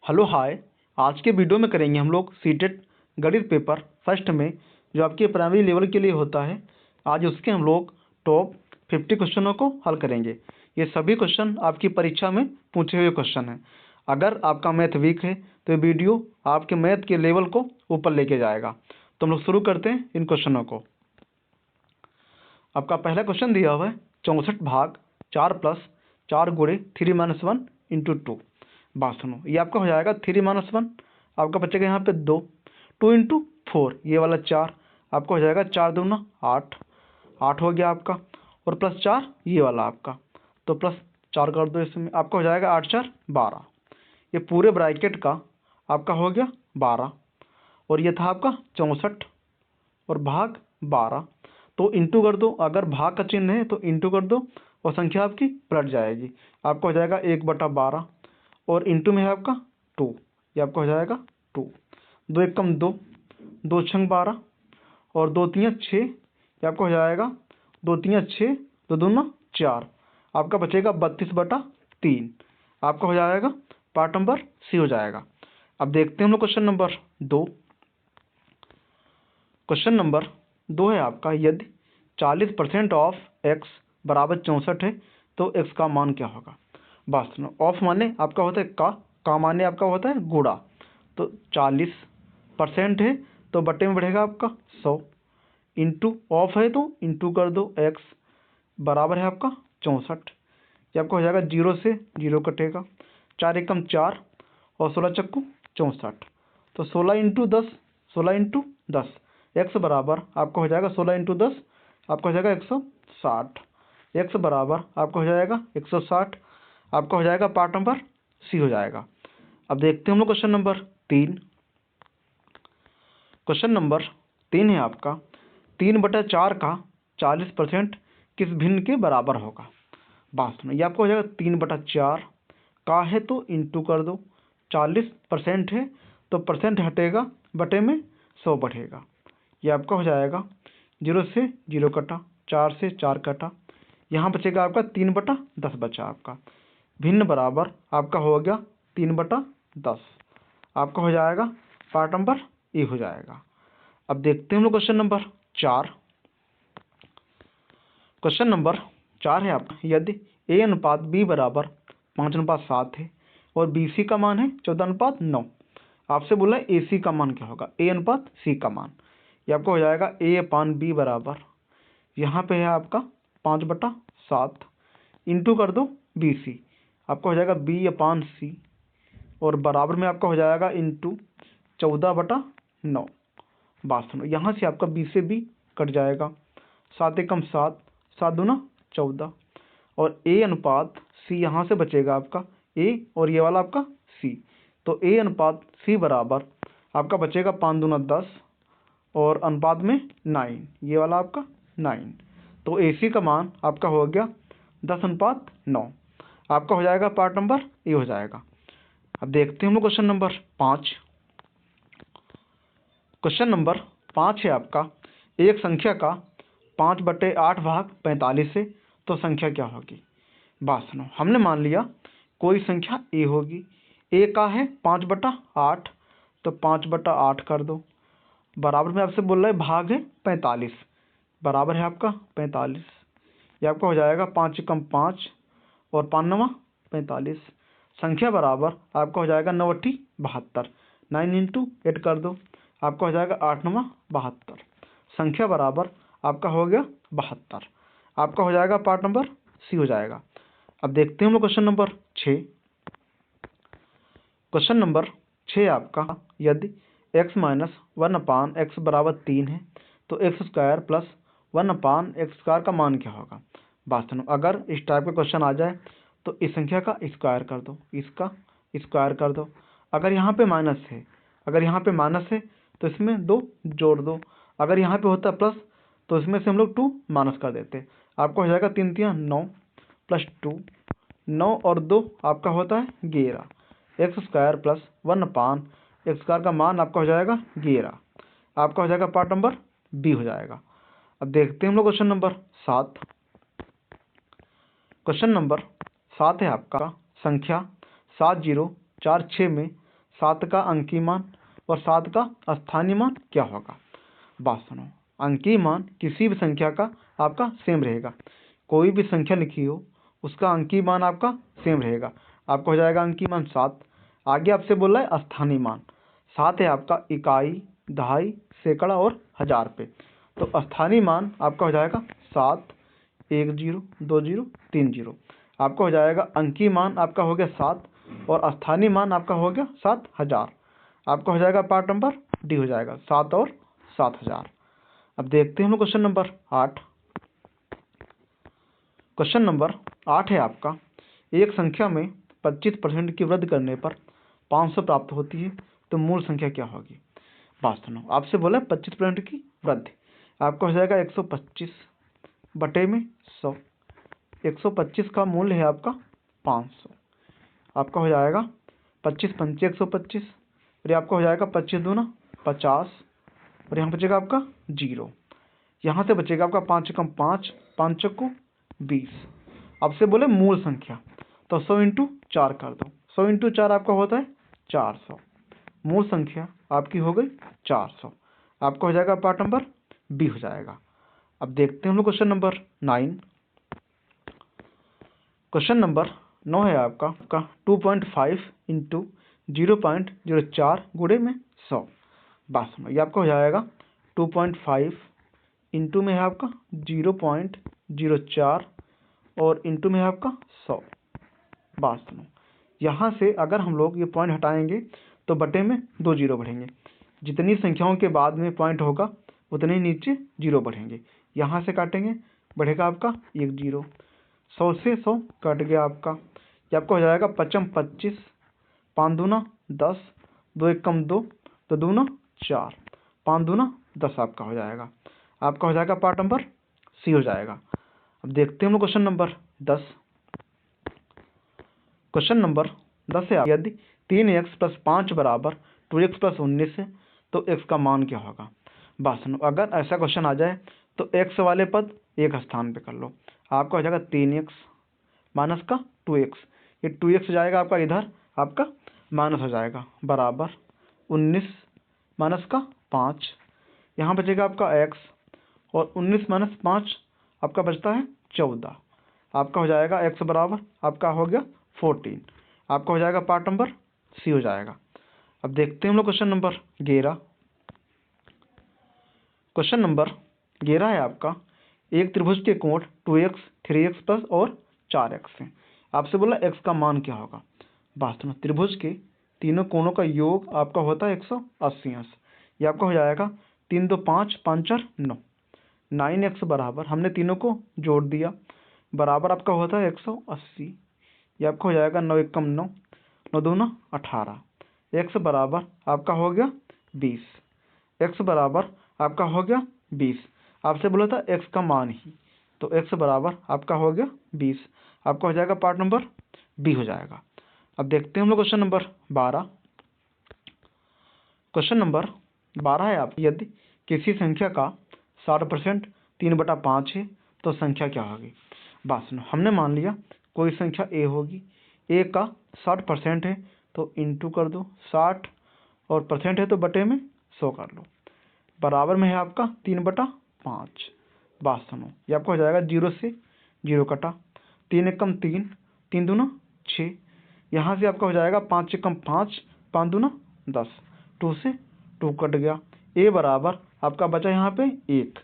Hello hi. आज के video में करेंगे हम लोग सीटेट गणित पेपर फर्स्ट में जो आपके प्राइमरी लेवल के लिए होता है। आज उसके हम लोग टॉप 50 क्वेश्चनों को हल करेंगे। ये सभी क्वेश्चन आपकी परीक्षा में पूछे हुए क्वेश्चन हैं। अगर आपका मैथ वीक है तो ये वीडियो आपके मैथ के लेवल को ऊपर लेके जाएगा। तो हम लोग शुरू करते हैं इन क्वेश्चनों को। आपका पहला क्वेश्चन दिया हुआ है 64 भाग 4 प्लस 4 गुणे 3 - 1 × 2। बात सुनो, ये आपका हो जाएगा 3 - 1, आपका बचेगा यहाँ पे 2, 2 × 4 ये वाला 4, आपका हो जाएगा 4 दूना 8, 8 हो गया आपका, और प्लस 4 ये वाला आपका, तो प्लस 4 कर दो इसमें, आपका हो जाएगा 8 × 4 = 12। ये पूरे ब्रैकेट का आपका हो गया 12, और ये था आपका 64 और भाग 12, तो इंटू कर दो। अगर भाग का चिन्ह है तो इंटू कर दो और संख्या आपकी पलट जाएगी। आपका हो जाएगा 1/12, और इंटू में है आपका 2, ये आपका हो जाएगा 2, 2 एकम 2, 2 छंग 12, और 2 तियाँ 6, ये आपका हो जाएगा 2 तियाँ 6, 2 दूना 4, आपका बचेगा 32/3, आपका हो जाएगा पार्ट नंबर सी हो जाएगा। अब देखते हैं हम लोग क्वेश्चन नंबर 2। क्वेश्चन नंबर 2 है आपका, यदि 40% ऑफ x बराबर 64 है तो x का मान क्या होगा। बात सुनो, ऑफ माने आपका होता है का माने आपका होता है गुणा, तो 40% है तो बटे में बढ़ेगा आपका 100, इंटू ऑफ है तो इंटू कर दो, x बराबर है आपका 64, ये आपका हो जाएगा 0 से 0 कटेगा, 4 एकम 4 और 16 चक्कू 64, तो 16 × 10, 16 × 10, x बराबर आपका हो जाएगा 16 × 10, आपका हो जाएगा 160, x बराबर आपका हो जाएगा 160, आपका हो जाएगा पार्ट नंबर सी हो जाएगा। अब देखते हैं हम लोग क्वेश्चन नंबर 3। क्वेश्चन नंबर 3 है आपका, 3/4 का 40% किस भिन्न के बराबर होगा। बात सुनो, ये आपका हो जाएगा 3/4 का है तो इंटू कर दो, 40% है तो परसेंट हटेगा, बटे में 100 बढ़ेगा, ये आपका हो जाएगा 0 से 0 कटा, 4 से 4 कटा, यहाँ बचेगा आपका 3/10 बचा आपका, भिन्न बराबर आपका हो गया 3/10, आपका हो जाएगा पार्ट नंबर ए हो जाएगा। अब देखते हैं हम लोग क्वेश्चन नंबर 4। क्वेश्चन नंबर 4 है आपका, यदि a अनुपात b बराबर 5:7 है और bc का मान है 14:9, आपसे बोला है ac का मान क्या होगा, a अनुपात c का मान। ये आपका हो जाएगा a/b बराबर, यहाँ पे है आपका 5/7, इंटू कर दो bc, आपका हो जाएगा b/c, और बराबर में आपका हो जाएगा इंटू 14/9। बात सुनो, यहाँ से आपका b से b कट जाएगा, 7 एकम 7, 7 दूना 14, और a अनुपात c यहाँ से बचेगा आपका a और ये वाला आपका c, तो a अनुपात c बराबर आपका बचेगा 5 दूना 10 और अनुपात में 9, ये वाला आपका 9, तो ac का मान आपका हो गया 10:9, आपका हो जाएगा पार्ट नंबर ए हो जाएगा। अब देखते हैं हम लोग क्वेश्चन नंबर 5। क्वेश्चन नंबर 5 है आपका, एक संख्या का 5/8 भाग 45 है तो संख्या क्या होगी। बात सुनो, हमने मान लिया कोई संख्या a होगी, a का है 5/8, तो 5/8 कर दो, बराबर में आपसे बोल रहा है भाग है 45, बराबर है आपका 45, ये आपका हो जाएगा 5 एकम 5 और 5 9 45, संख्या बराबर आपका हो जाएगा 9 8 72, 9 × 8 कर दो, आपका हो जाएगा 8 9 72, संख्या बराबर आपका हो गया 72, आपका हो जाएगा पार्ट नंबर सी हो जाएगा। अब देखते हैं हम लोग क्वेश्चन नंबर 6। क्वेश्चन नंबर 6 आपका, यदि x - 1/x बराबर 3 है तो x² + 1/x² का मान क्या होगा। बात सुनो, अगर इस टाइप का क्वेश्चन आ जाए तो इस संख्या का स्क्वायर कर दो, इसका स्क्वायर कर दो, अगर यहाँ पे माइनस है, अगर यहाँ पे माइनस है तो इसमें 2 जोड़ दो, अगर यहाँ पे होता प्लस तो इसमें से हम लोग 2 माइनस कर देते, आपका हो जाएगा 3 तियाँ 9 + 2, 9 और 2 आपका होता है 11, x² + 1/x² का मान आपका हो जाएगा 11, आपका हो जाएगा पार्ट नंबर बी हो जाएगा। अब देखते हैं हम लोग क्वेश्चन नंबर 7। क्वेश्चन नंबर 7 है आपका, संख्या 7046 में 7 का अंकीय मान और 7 का स्थानीय मान क्या होगा। बात सुनो, अंकीय मान किसी भी संख्या का आपका सेम रहेगा। कोई भी संख्या लिखी हो उसका अंकीय मान आपका सेम रहेगा। आपका हो जाएगा अंकीय मान 7। आगे आपसे बोल रहा है स्थानीय मान। 7 है आपका इकाई, दहाई, सैकड़ा और हजार पे। तो स्थानीय मान आपका हो जाएगा 7, 1 0 2 0 3 0। आपका हो जाएगा अंकीय मान आपका हो गया 7 और स्थानीय मान आपका हो गया 7000। आपका हो जाएगा पार्ट नंबर डी हो जाएगा 7 और 7000। अब देखते हैं हम लोग क्वेश्चन नंबर 8। क्वेश्चन नंबर 8 है आपका, एक संख्या में 25% की वृद्धि करने पर 500 प्राप्त होती है, तो मूल संख्या क्या होगी। बात सुनो, आपसे बोला 25% की वृद्धि। आपका हो जाएगा 125 बटे में 100। 125 का मूल्य है आपका 500। आपका हो जाएगा 25 पंचे 125 और ये आपका हो जाएगा 25 दूना 50 और यहाँ बचेगा आपका 0। यहाँ से बचेगा आपका 5 कम 5, 5 चौको 20। आपसे बोले मूल संख्या, तो 100 इंटू 4 कर दो। 100 इंटू 4 आपका होता है 400। मूल संख्या आपकी हो गई 400। आपका हो जाएगा पार्ट नंबर बी हो जाएगा। अब देखते हैं हम लोग क्वेश्चन नंबर 9। क्वेश्चन नंबर 9 है आपका 2.5 इंटू 0.04 गुणे में 100। बात सुनो, ये आपका हो जाएगा 2.5 इंटू में है आपका 0.04 और इंटू में है आपका 100। बात सुनो, यहाँ से अगर हम लोग ये पॉइंट हटाएंगे तो बटे में 2 जीरो बढ़ेंगे। जितनी संख्याओं के बाद में पॉइंट होगा उतने ही नीचे जीरो बढ़ेंगे। यहाँ से काटेंगे बढ़ेगा आपका 1 जीरो। 100 से 100 कट गया आपका। ये आपका हो जाएगा 5 25, 5 दूना 10, 2 एकम 2, तो दूना 4, 5 दूना 10 आपका हो जाएगा। आपका हो जाएगा पार्ट नंबर सी हो जाएगा। अब देखते हैं हम लोग क्वेश्चन नंबर 10। क्वेश्चन नंबर 10 है, यदि 3x प्लस 5 बराबर 2x प्लस 19 है तो x का मान क्या होगा। बात सुनो, अगर ऐसा क्वेश्चन आ जाए तो x वाले पद एक स्थान पे कर लो। आपका हो जाएगा 3x माइनस का 2x। ये 2x हो जाएगा आपका इधर, आपका माइनस हो जाएगा बराबर 19 माइनस का 5। यहाँ बचेगा आपका x और 19 माइनस 5 आपका बचता है 14। आपका हो जाएगा x बराबर आपका हो गया 14। आपका हो जाएगा पार्ट नंबर सी हो जाएगा। अब देखते हैं हम लोग क्वेश्चन नंबर 11। क्वेश्चन नंबर 11 है आपका, एक त्रिभुज के कोण 2x 3x प्लस और 4x है। आपसे बोला x का मान क्या होगा। बात सुनो, त्रिभुज के तीनों कोणों का योग आपका होता है 180 अंश। ये आपका हो जाएगा 3 2 5 5 4 9। 9x बराबर हमने तीनों को जोड़ दिया बराबर आपका होता है 180। ये आपका हो जाएगा 9 एकम 9, 9 दूना 18। x बराबर आपका हो गया 20। x बराबर आपका हो गया 20। आपसे बोला था x का मान ही, तो x बराबर आपका हो गया 20। आपका हो जाएगा पार्ट नंबर बी हो जाएगा। अब देखते हैं हम लोग क्वेश्चन नंबर 12। क्वेश्चन नंबर 12 है आप, यदि किसी संख्या का 60% 3/5 है तो संख्या क्या होगी। बात सुनो, हमने मान लिया कोई संख्या a होगी। a का 60% है तो इंटू कर दो 60 और परसेंट है तो बटे में 100 कर लो बराबर में है आपका 3/5। बात सुनो, ये आपका हो जाएगा 0 से 0 कटा, 3 एकम 3, 3 दूना 6। यहाँ से आपका हो जाएगा 5 एकम 5, 5 दूना 10, 2 से 2 कट गया। a बराबर आपका बचा यहाँ पे 1,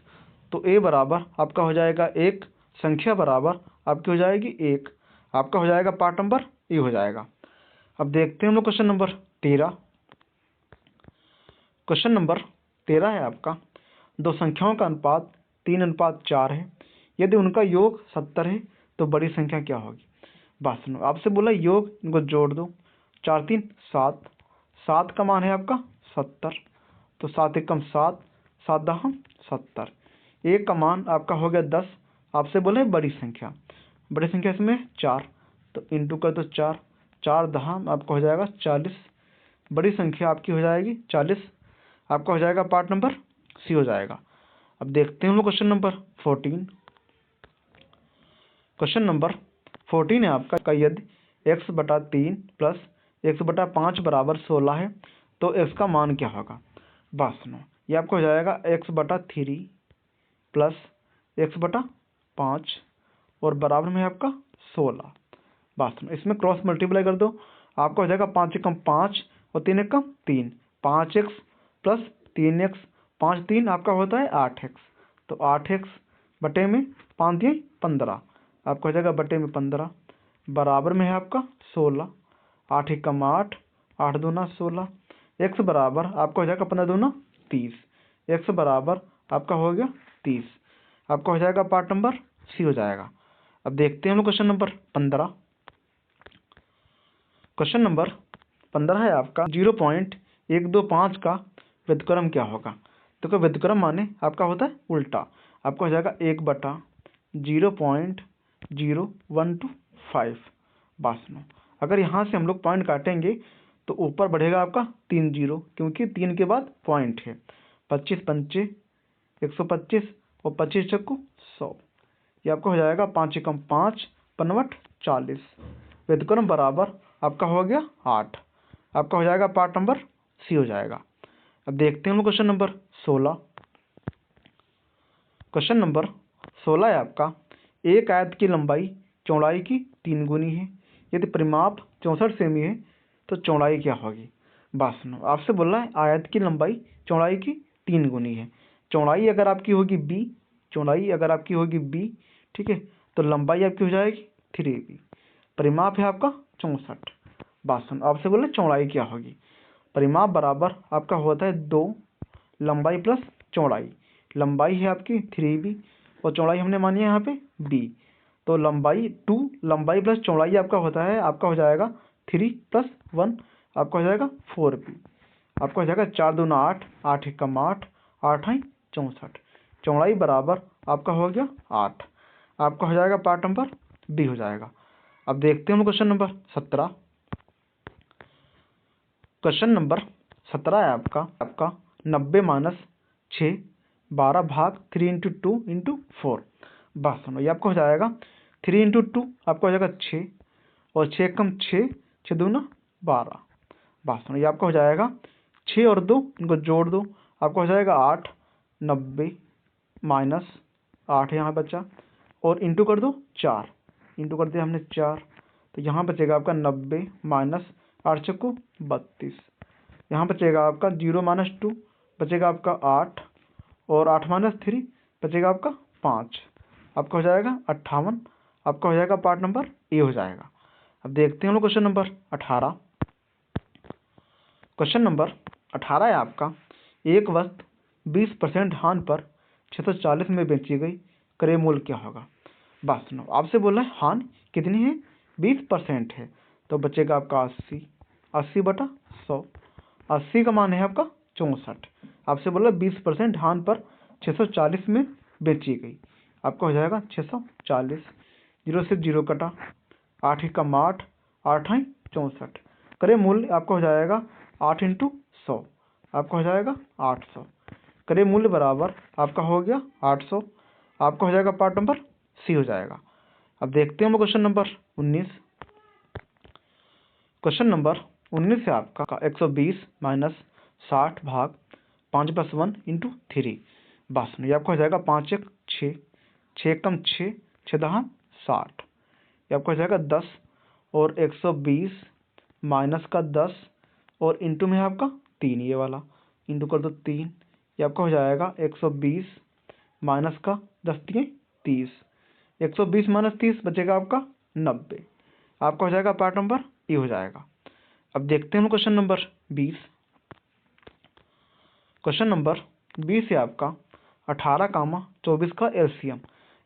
तो a बराबर आपका हो जाएगा 1, संख्या बराबर आपकी हो जाएगी 1। आपका हो जाएगा पार्ट नंबर ए हो जाएगा। अब देखते हैं हम लोग क्वेश्चन नंबर 13। क्वेश्चन नंबर 13 है आपका, दो संख्याओं का अनुपात 3:4 है। यदि उनका योग 70 है तो बड़ी संख्या क्या होगी। बात सुनो, आपसे बोला योग, इनको जोड़ दो। 4 3 7, 7 का मान है आपका 70, तो 7 एकम 7, 7 दहम 70। एक का मान आपका हो गया 10। आपसे बोले बड़ी संख्या, बड़ी संख्या इसमें 4, तो इंटू कर दो 4, 4 दहम आपका हो जाएगा 40। बड़ी संख्या आपकी हो जाएगी 40। आपका हो जाएगा पार्ट नंबर सी हो जाएगा। अब देखते हैं हम लोग क्वेश्चन नंबर 14। क्वेश्चन नंबर 14 है आपका, यदि x/3 प्लस एक्स बटा 5 बराबर 16 है, तो एक्स का मान क्या होगा? बात सुनो, ये आपको हो जाएगा एक्स बटा 3 प्लस एक्स बटा 5 और बराबर में आपका 16। बात सुनो, इसमें क्रॉस मल्टीप्लाई कर दो, आपका हो जाएगा 5 एकम 5 और 3 एकम 3, 5x प्लस 3x, 5 3 आपका होता है 8x, तो 8x बटे में 5 दिए 15, आपका हो जाएगा बटे में 15 बराबर में है आपका 16, 8 एकम 8, 8 दूना 16, x बराबर आपका हो जाएगा 15 दूना 30, x बराबर आपका हो गया 30, आपका हो जाएगा पार्ट नंबर सी हो जाएगा। अब देखते हैं हम लोग क्वेश्चन नंबर 15। क्वेश्चन नंबर 15 है आपका 0.125 का व्युत्क्रम क्या होगा? तो क्या व्युत्क्रम माने आपका होता है उल्टा, आपका हो जाएगा 1/0.0125। बात सुनो, अगर यहाँ से हम लोग पॉइंट काटेंगे तो ऊपर बढ़ेगा आपका 3 जीरो, क्योंकि 3 के बाद पॉइंट है। 25 पंचे 125 और 25 चक्कू 100, ये आपका हो जाएगा 5 एकम 5 5 40, व्युत्क्रम बराबर आपका हो गया 8, आपका हो जाएगा पार्ट नंबर सी हो जाएगा। अब देखते हैं हम लोग क्वेश्चन नंबर 16। क्वेश्चन नंबर 16 है आपका, एक आयत की लंबाई चौड़ाई की 3 गुनी है, यदि परिमाप 64 सेमी है तो चौड़ाई क्या होगी? बात सुनो, आपसे बोल रहा है आयत की लंबाई चौड़ाई की 3 गुनी है, चौड़ाई अगर आपकी होगी b, चौड़ाई अगर आपकी होगी b, ठीक है, तो लंबाई आपकी हो जाएगी 3b, परिमाप है आपका 64। बात सुनो, आपसे बोल रहे चौड़ाई क्या होगी? परिमाप बराबर आपका होता है 2 लंबाई प्लस चौड़ाई, लंबाई है आपकी 3b और चौड़ाई हमने मानी है यहाँ पे b, तो लंबाई 2 लंबाई प्लस चौड़ाई आपका होता है, आपका हो जाएगा 3 प्लस 1, आपका हो जाएगा 4b, आपका हो जाएगा 4 दूना 8, 8 एकम 8, 8 है 64, चौड़ाई बराबर आपका हो गया 8, आपका हो जाएगा पार्ट नंबर बी हो जाएगा। अब देखते हैं हम क्वेश्चन नंबर 17। क्वेश्चन नंबर 17 है आपका 90 - 6 12 भाग 3 इंटू 2 इंटू 4। बात सुनो, ये आपका हो जाएगा 3 इंटू 2 आपका हो जाएगा 6 और 6 कम 6, 6 दूना 12। बात सुनो, ये आपका हो जाएगा 6 और 2 इनको जोड़ दो, आपका हो जाएगा 8, 90 माइनस 8 यहाँ बचा और इंटू कर दो 4, इंटू कर दिया हमने 4, तो यहाँ बचेगा आपका 90 माइनस 8 चक्कू 32, यहाँ बचेगा आपका 0 - 2 बचेगा आपका 8 और 8 - 3 बचेगा आपका 5, आपका हो जाएगा 58, आपका हो जाएगा पार्ट नंबर ए हो जाएगा। अब देखते हैं हम लोग क्वेश्चन नंबर 18। क्वेश्चन नंबर 18 है आपका, एक वस्तु 20% हानि पर 640 में बेची गई, क्रय मूल्य क्या होगा? बात सुनो, आपसे बोला है हानि कितनी है? 20% है, तो बचेगा आपका 80, 80 बटा 100, 80 का मान है आपका 64, आपसे बोला 20% हानि पर 640 में बेची गई, आपका हो जाएगा 640, 0 से 0 कटा, 8 एकम 8, 8 है 64, क्रय मूल्य आपका हो जाएगा 8 इंटू 100, आपका हो जाएगा 800, क्रय मूल्य बराबर आपका हो गया 800, आपका हो जाएगा पार्ट नंबर सी हो जाएगा। अब देखते हैं हम क्वेश्चन नंबर 19। क्वेश्चन नंबर 19 से आपका 120 - 60 भाग 5 + 1 इंटू 3। बात सुनो, ये आपका हो जाएगा 5 1 6, 6 कम 6, 6 दहा 60, ये आपका हो जाएगा 10 और 120 माइनस का 10 और इंटू में है आपका 3, ये वाला इंटू कर दो 3, ये आपका हो जाएगा 120 माइनस का 10 3 30, 120 - 30 बचेगा आपका 90, आपका हो जाएगा पार्ट नंबर ए हो जाएगा। अब देखते हैं हम क्वेश्चन नंबर 20। क्वेश्चन नंबर 20 है आपका 18, 24 का एलसीएम,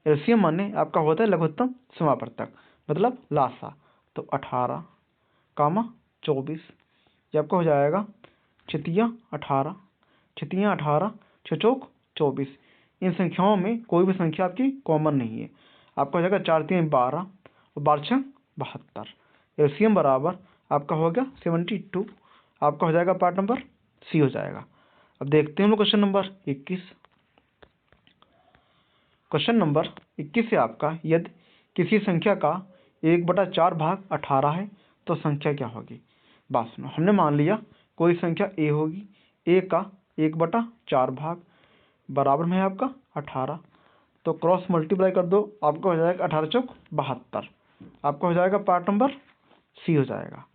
एलसीएम माने आपका होता है लघुत्तम समापवर्तक मतलब लासा, तो 18, 24, ये आपका हो जाएगा 6 18, 6 18, 6 चौक 24, इन संख्याओं में कोई भी संख्या आपकी कॉमन नहीं है, आपका हो जाएगा 4 3 12 और 12 6 72, एलसीएम बराबर आपका हो गया 72, आपका हो जाएगा पार्ट नंबर सी हो जाएगा। अब देखते हैं हम लोग क्वेश्चन नंबर 21। क्वेश्चन नंबर 21 से आपका, यदि किसी संख्या का 1/4 भाग 18 है तो संख्या क्या होगी? बात सुनो, हमने मान लिया कोई संख्या ए होगी, ए का 1/4 भाग बराबर में है आपका 18। तो क्रॉस मल्टीप्लाई कर दो, आपका हो जाएगा 18 चौक 72। आपका हो जाएगा पार्ट नंबर सी हो जाएगा।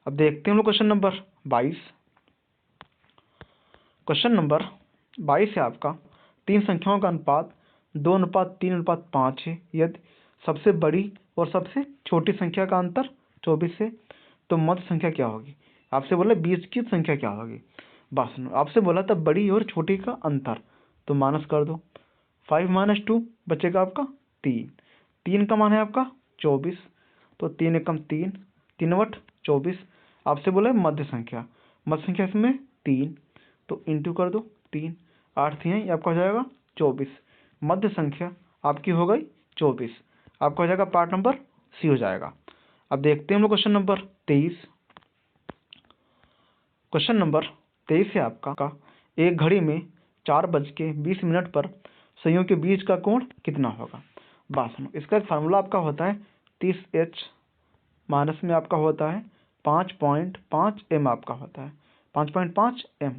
अब देखते हैं हम लोग क्वेश्चन नंबर 22। क्वेश्चन नंबर 22 है आपका, तीन संख्याओं का अनुपात 2:3:5 है। यदि सबसे बड़ी और सबसे छोटी संख्या का अंतर 24 है तो मध्य संख्या क्या होगी। आपसे बोला बीच की संख्या क्या होगी। बस सुनो, आपसे बोला था बड़ी और छोटी का अंतर, तो माइनस कर दो। 5 - 2 बचेगा आपका 3। 3 का मान है आपका 24, तो 3 एकम 3, 3/24। आपसे बोला है मध्य संख्या, मध्य संख्या इसमें 3, तो इंटू कर दो 3, 8 3 आपका हो जाएगा 24। मध्य संख्या आपकी हो गई 24। आपका हो जाएगा पार्ट नंबर सी हो जाएगा। अब देखते हैं हम लोग क्वेश्चन नंबर 23। क्वेश्चन नंबर 23 है आपका, एक घड़ी में 4:20 पर सुइयों के बीच का कोण कितना होगा। बात सुनो, इसका फार्मूला आपका होता है 30H माइनस में आपका होता है 5.5 M, आपका होता है 5.5 M।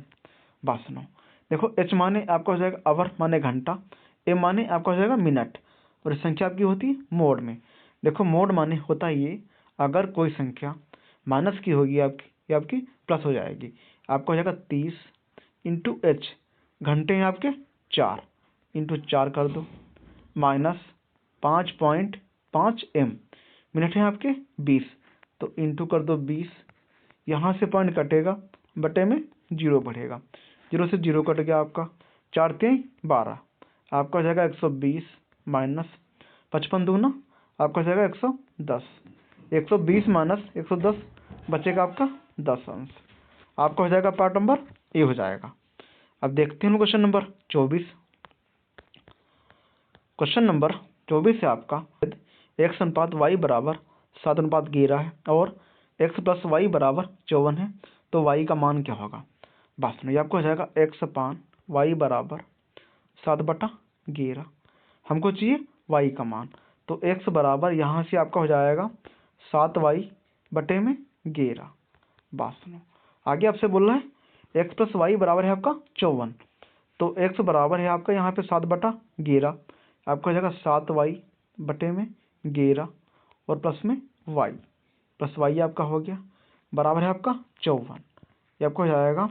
बात सुनो, देखो H माने आपका हो जाएगा आवर माने घंटा, M माने आपका हो जाएगा मिनट, और इस संख्या आपकी होती है मोड में। देखो मोड माने होता है ये, अगर कोई संख्या माइनस की होगी आपकी, ये आपकी प्लस हो जाएगी। आपका हो जाएगा 30 इंटू H, घंटे हैं आपके 4, इंटू 4 कर दो, माइनस 5.5 M, मिनट हैं आपके 20, तो इंटू कर दो 20। यहाँ से पॉइंट कटेगा, बटे में 0 बढ़ेगा, 0 से 0 कट गया आपका, 4 3 12। आपका हो जाएगा 120 माइनस 55 दूना आपका हो जाएगा 110। 120 माइनस 110 बचेगा आपका 10 अंश। आपका हो जाएगा पार्ट नंबर ए हो जाएगा। अब देखते हैं क्वेश्चन नंबर 24। क्वेश्चन नंबर 24 है आपका, x अनुपात y बराबर 7:11 है और x प्लस y बराबर 54 है, तो y का मान क्या होगा। बात सुनिए, आपको हो जाएगा x/y बराबर 7/11। हमको चाहिए y का मान, तो x बराबर यहाँ से आपका हो जाएगा 7y/11। बात सुनो, आगे आपसे बोल रहा है x प्लस y बराबर है आपका 54, तो x बराबर है आपका यहाँ पे 7/11। आपका हो जाएगा 7y/11 और प्लस में y, प्लस y आपका हो गया बराबर है आपका 54। ये आपका हो जाएगा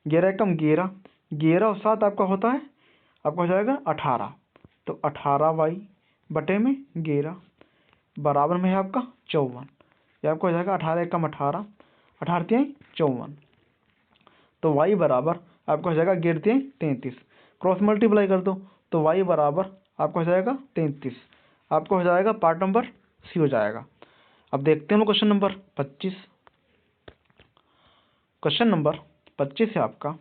11 एकम 11, 11 और 7 आपका होता है, आपका हो जाएगा 18, तो 18y/11 बराबर में है आपका 54। ये आपका हो जाएगा 18 एकम 18, 18 3 54, तो y बराबर आपका हो जाएगा 11 3 33। क्रॉस मल्टीप्लाई कर दो, तो y बराबर आपका हो जाएगा 33। आपका हो जाएगा पार्ट नंबर सी हो जाएगा। अब देखते हैं क्वेश्चन नंबर 25। क्वेश्चन नंबर 25 है आपका,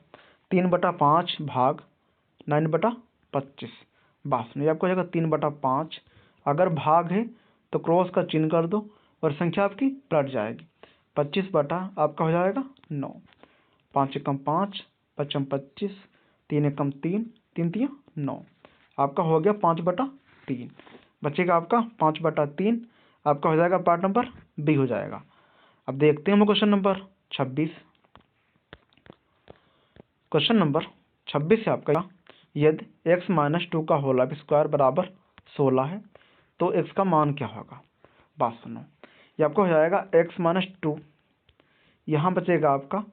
3/5 भाग 9/25। बात सुनिए, आपको हो जाएगा 3/5, अगर भाग है तो क्रॉस का चिन्ह कर दो और संख्या आपकी पलट जाएगी। 25 बटा आपका हो जाएगा 9, 5 एकम 5, 5 25, 3 एकम 3, 3 3 9। आपका हो गया 5/3, बचेगा आपका 5/3। आपका हो जाएगा पार्ट नंबर बी हो जाएगा। अब देखते हैं हम क्वेश्चन नंबर 26। क्वेश्चन नंबर 26 है आपका, यदि x - 2 का होल स्क्वायर बराबर 16 है तो x का मान क्या होगा। बात सुनो, ये आपका हो जाएगा x - 2, यहाँ बचेगा आपका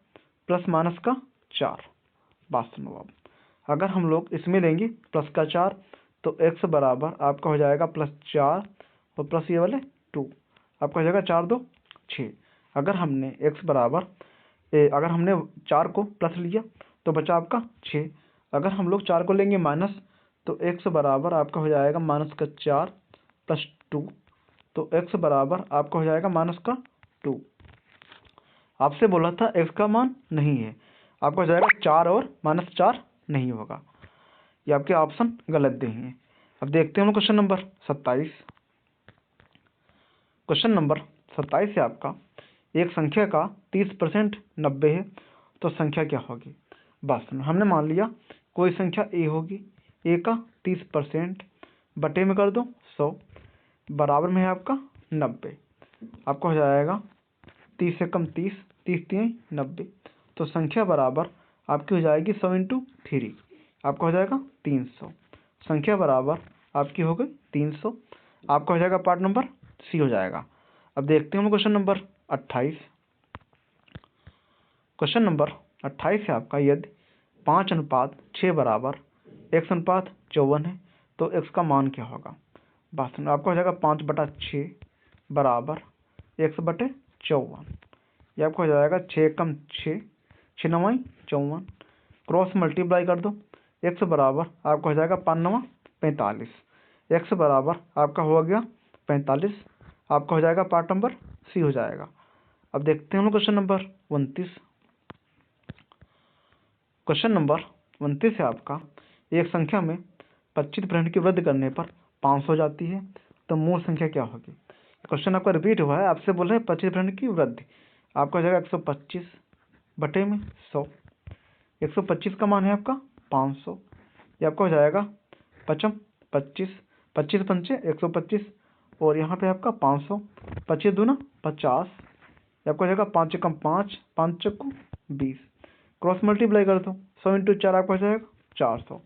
प्लस माइनस का 4। बात सुनो, अब अगर हम लोग इसमें लेंगे प्लस का 4, तो x बराबर आपका हो जाएगा +4 और प्लस ये वाले 2, आपका हो जाएगा 4 2 6। अगर हमने x बराबर अगर हमने 4 को प्लस लिया तो बचा आपका 6। अगर हम लोग 4 को लेंगे माइनस, तो x बराबर आपका हो जाएगा माइनस का 4 प्लस 2, तो x बराबर आपका हो जाएगा माइनस का 2। आपसे बोला था x का मान नहीं है, आपका हो जाएगा 4 और -4 नहीं होगा। ये आपके ऑप्शन गलत दिए हैं। अब देखते हैं क्वेश्चन नंबर 27। क्वेश्चन नंबर 27 है आपका, एक संख्या का 30% 90 है तो संख्या क्या होगी। बस हमने मान लिया कोई संख्या ए होगी, ए का 30% बटे में कर दो 100 बराबर में है आपका 90। आपका हो जाएगा 30 एकम 30, 30×3 = 90। तो संख्या बराबर आपकी हो जाएगी 100 × 3, आपका हो जाएगा 300। संख्या बराबर आपकी हो गई 300, आपका हो जाएगा पार्ट नंबर सी हो जाएगा। अब देखते हैं हम क्वेश्चन नंबर 28। क्वेश्चन नंबर 28 है आपका, यदि 5:6 बराबर x/54 है तो x का मान क्या होगा। बात सुनो, आपका हो जाएगा 5/6 बराबर x/54। ये आपको हो जाएगा 6×6, 6×9 = 54, क्रॉस मल्टीप्लाई कर दो। x बराबर आपका हो जाएगा 5×9 = 45, x बराबर आपका हो गया 45, आपका हो जाएगा पार्ट नंबर सी हो जाएगा। अब देखते हैं हम क्वेश्चन नंबर 29। क्वेश्चन नंबर 29 है आपका, एक संख्या में 25% की वृद्धि करने पर 500 हो जाती है तो मूल संख्या क्या होगी। क्वेश्चन आपका रिपीट हुआ है, आपसे बोल रहे हैं 25% की वृद्धि। आपका हो जाएगा 125/100। 125 का मान है आपका 500, ये आपका हो जाएगा 25, 25 पंचे 125 और यहाँ पे आपका 500, 25 दूना 50, ये आपका हो जाएगा 5 × 5, 5 × 20, क्रॉस मल्टीप्लाई कर दो। 100 × 4 आपका हो जाएगा 400,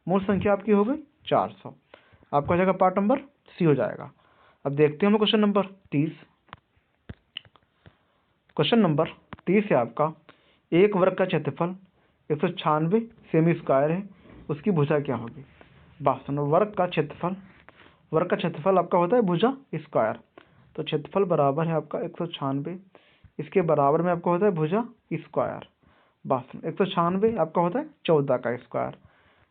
मूल संख्या आपकी हो गई 400, आपका हो जाएगा पार्ट नंबर सी हो जाएगा। अब देखते हैं हम क्वेश्चन नंबर 30। क्वेश्चन नंबर 30 है आपका, एक वर्ग का क्षेत्रफल 196 सेमी स्क्वायर है, उसकी भुजा क्या होगी। बात सुनो, वर्ग का क्षेत्रफल आपका होता है भुजा स्क्वायर। तो क्षेत्रफल बराबर है आपका 196, इसके बराबर में आपका होता है भुजा स्क्वायर। बात सुनो, 196 आपका होता है 14 का स्क्वायर,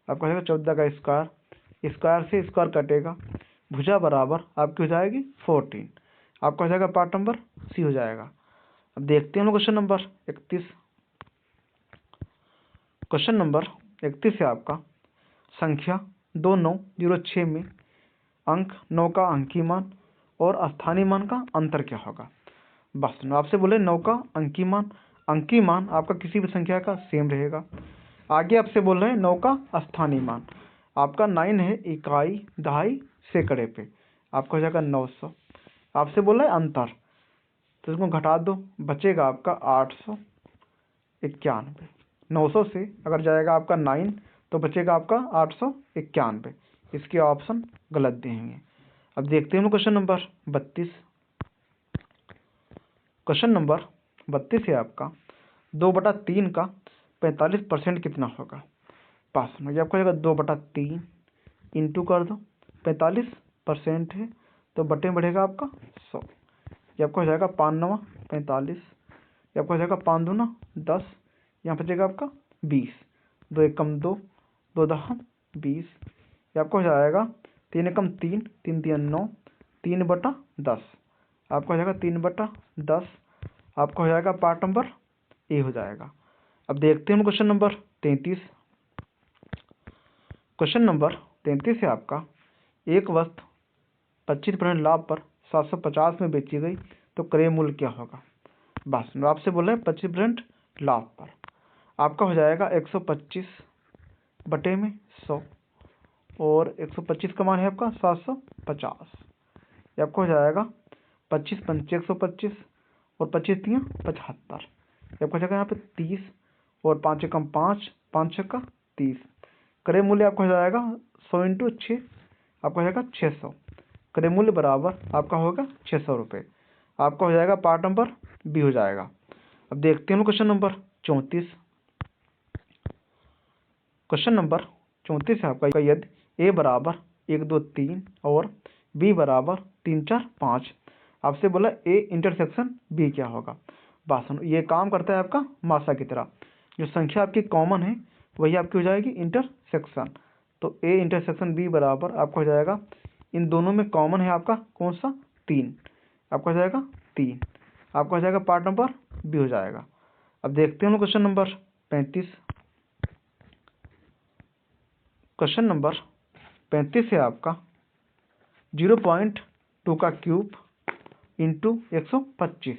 आपका हो जाएगा 14 का स्क्वायर, स्क्वायर से स्क्वायर कटेगा, भुजा बराबर आपकी हो जाएगी 14, आपका हो जाएगा पार्ट नंबर सी हो जाएगा। अब देखते हैं हम क्वेश्चन नंबर 31। क्वेश्चन नंबर 31 है आपका, संख्या 2906 में अंक 9 का अंकीय मान और स्थानीय मान का अंतर क्या होगा। बस सुनो, आपसे बोले 9 का अंकीय मान आपका किसी भी संख्या का सेम रहेगा। आगे आपसे बोल रहे हैं 9 का स्थानीय मान, आपका 9 है इकाई, दहाई, सैकड़े पे, आपका हो जाएगा 900। आपसे बोल रहे हैं अंतर, तो इसको घटा दो, बचेगा आपका 891। 900 से अगर जाएगा आपका 9 तो बचेगा आपका 891, इसके ऑप्शन गलत देंगे। अब देखते हैं हम क्वेश्चन नंबर 32। क्वेश्चन नंबर 32 है आपका, 2/3 का 45% कितना होगा। पास में ये आपको हो जाएगा 2/3 इंटू कर दो, 45% है तो बटे बढ़ेगा आपका 100, ये आपको हो जाएगा 5×9 = 45, ये आपको हो जाएगा 5×2 = 10, यहाँ पर जाएगा आपका 20, 2 × 1 = 2, 2 × 10 = 20, ये आपको हो जाएगा 3 × 1 = 3, 3 × 3 = 9, 3/10, आपका हो जाएगा 3/10, आपका हो जाएगा पार्ट नंबर ए हो जाएगा। अब देखते हैं क्वेश्चन नंबर 33। क्वेश्चन नंबर 33 है आपका, एक वस्तु 25% लाभ पर 750 में बेची गई तो क्रय मूल्य क्या होगा। बस आपसे बोल रहे हैं 25% लाभ पर, आपका हो जाएगा 125/100 और 125 का मान है आपका 750, ये आपको हो जाएगा 25 पंचे 125 और 25 × 3 = 75, ये आपको हो जाएगा यहाँ पे 30 और 5 × 5 = 5 × 6 = 30, क्रय मूल्य आपका हो जाएगा 100 × 6, आपका हो जाएगा 600, क्रय मूल्य बराबर आपका होगा 600 रुपये, आपका हो जाएगा पार्ट नंबर बी हो जाएगा। अब देखते हैं क्वेश्चन नंबर 34। क्वेश्चन नंबर 34 है आपका, यदि ए बराबर 1 2 3 और बी बराबर 3 4 5, आपसे बोला ए इंटरसेक्शन बी क्या होगा। बात सुनो, ये काम करता है आपका मासा की तरह, जो संख्या आपकी कॉमन है वही आपकी हो जाएगी इंटरसेक्शन। तो ए इंटरसेक्शन बी बराबर आपका हो जाएगा, इन दोनों में कॉमन है आपका कौन सा 3, आपका हो जाएगा 3, आपका हो जाएगा पार्ट नंबर बी हो जाएगा। अब देखते हैं क्वेश्चन नंबर 35। क्वेश्चन नंबर 35 है आपका, 0.2 का क्यूब इंटू 125,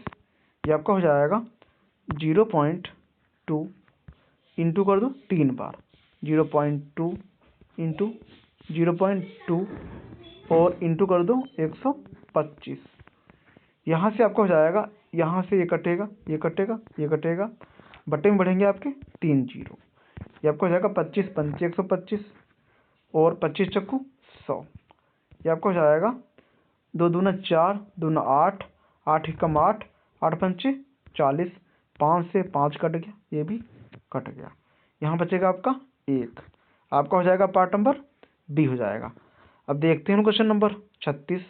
ये आपका हो जाएगा 0.2 इंटू कर दो 3 बार, 0.2 इंटू 0.2 और इंटू कर दो 125, यहाँ से आपका हो जाएगा यहाँ से ये कटेगा, ये कटेगा, ये कटेगा, बटे में बढ़ेंगे आपके 3 जीरो। ये आपका हो जाएगा 25 पंचे 125 और 25 चक्कू 100। ये आपका हो जाएगा 2 दूना 4, 2 दूना 8, 8 एकम 8, 8 पंचे 40, 5 से 5 कट गया, ये भी कट गया। यहाँ बचेगा आपका 1। आपका हो जाएगा पार्ट नंबर बी हो जाएगा। अब देखते हैं क्वेश्चन नंबर 36।